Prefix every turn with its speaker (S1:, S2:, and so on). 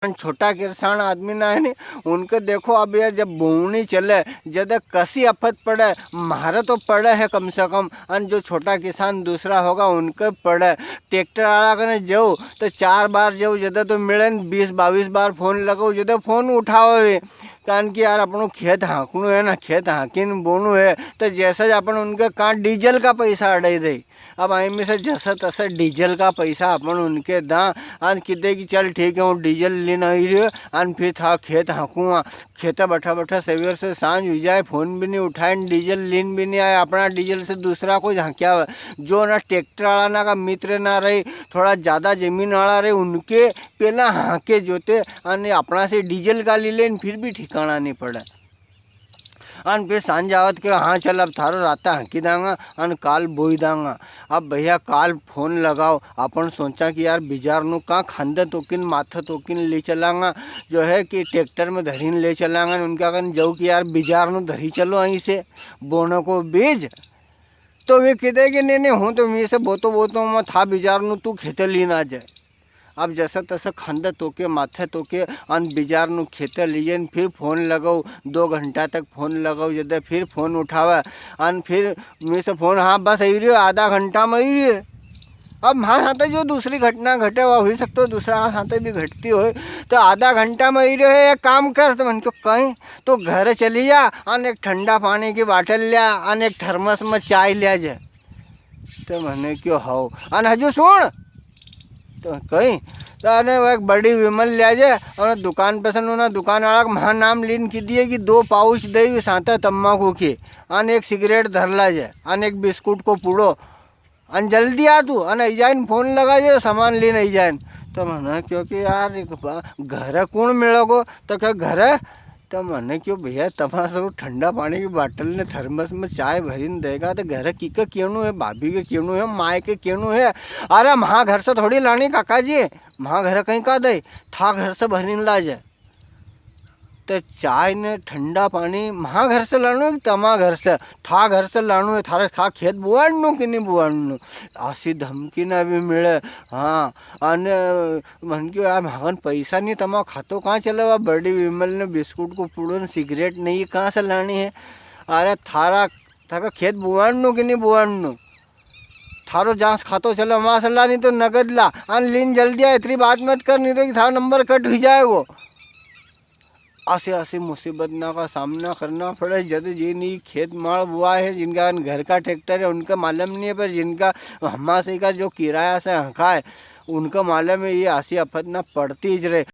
S1: छोटा किसान आदमी ना है नी उनके देखो अब यार जब बोवनी चले जब कसी आफत पड़े मारे तो पड़े है कम से कम। और जो छोटा किसान दूसरा होगा उनके पड़े ट्रैक्टर वाला कने जाओ तो 4 बार जाओ जब तो मिले 20-22 बार फोन लगाओ जब फोन उठाओ कारण कि यार अपनों खेत हाँकणु है ना खेत हाँकीन बोनू है तो जैसे अपन उनके कहाँ डीजल का पैसा अड़ाई दे। अब आई में से जैसा तैसा डीजल का पैसा अपन उनके दा और किदे कि चल ठीक है वो डीजल लेना ही रहे और फिर था खेत हाँकूँ खेत बैठा बैठा सवेर से सांझ हो जाए फोन भी नहीं उठाए डीजल लीन भी नहीं आए अपना डीजल से दूसरा कोई हाँक्या जो ना ट्रैक्टर वाला ना का मित्र ना रहे थोड़ा ज़्यादा ज़मीन वाला रहे उनके पहला हाँके जोते और अपना से डीजल का ले लेन फिर भी ठिकाना नहीं पड़ा। और फिर सांझ आवत के हाँ चल अब थारो राता हाँकी दांगा और काल बोई दांगा। अब भैया काल फोन लगाओ अपन सोचा कि यार बिजार नु कहाँ खंदे तोकिन माथा तोकिन ले चलांगा जो है कि ट्रैक्टर में धरीन ले चलांगा उनका कन जाऊ कि यार बिजार नु धरी चलो અહીં से बोनो को बीज तो वे कहते कि नहीं हूँ तो मैं से बोतो मैं था बिजार नु तू खेते ली ना जाए। अब जैसा तैसा खंदा तोके माथे तोके अन बिजार नु खेते लीजिए फिर फ़ोन लगाओ 2 घंटा तक फ़ोन लगाओ जब फिर फ़ोन उठावा अन फिर मैं से फ़ोन हाँ बस आई रही आधा घंटा में आई रही। अब हाँ साथ जो दूसरी घटना घटे हुआ हो सकता है दूसरा साथ भी घटती हो तो आधा घंटा में आई रहे एक काम कर तो मन को कहीं तो घर चली जा अन एक ठंडा पानी की बाटल लिया अन एक थर्मस में चाय लिया जाए तो मैंने क्यों हो अन हजू सुन तो कहीं तो अरे वो एक बड़ी विमल लिया जाए और दुकान पे सन दुकान वाला महा नाम लीन की दिए कि 2 पाउच दे साथ तम्बाकू की अन एक सिगरेट धर ला जाए अन एक बिस्कुट को पूड़ो अन जल्दी आ तू अन जाइन फोन लगा जाए सामान लेने आई जाए तो मैंने क्योंकि यार घर कौन मिलोगो तो क्या घर है तो मैंने क्यों भैया तमा सब ठंडा पानी की बाटल ने थर्मस में चाय भरीन देगा तो घर की का क्यों है भाभी के क्यों है माए के क्यों है। अरे महा घर से थोड़ी लानी काका जी महा घर कहीं का दे था घर से भरीन ला जाए तो चाय ने ठंडा पानी महा घर से लानो है तमा घर से था घर से लानो है थारे था खेत बुआड़नो कि नहीं बुआड़नो आसी धमकी ना भी मिले। हाँ अने मन क्यों यार महान पैसा नहीं तमा खातो कहाँ चले हुआ बड़ी विमल ने बिस्कुट को पूड़ो सिगरेट नहीं कहाँ से लानी है। अरे थारा थाका खेत बुआड़नो कि नहीं बुआड़नो थारो जांच खातो चलो वहाँ से ला नहीं तो नगद ला अन लीन जल्दी आ इतनी बात मत कर नहीं तो कि थारा नंबर कट हो जाए वो ऐसे मुसीबत ना का सामना करना पड़े जब जिन खेत मार बुआ है जिनका घर का ट्रैक्टर है उनका मालूम नहीं है पर जिनका हमारे का जो किराया से हका है उनका मालूम है ये आसी आफत ना पड़ती ही रहे।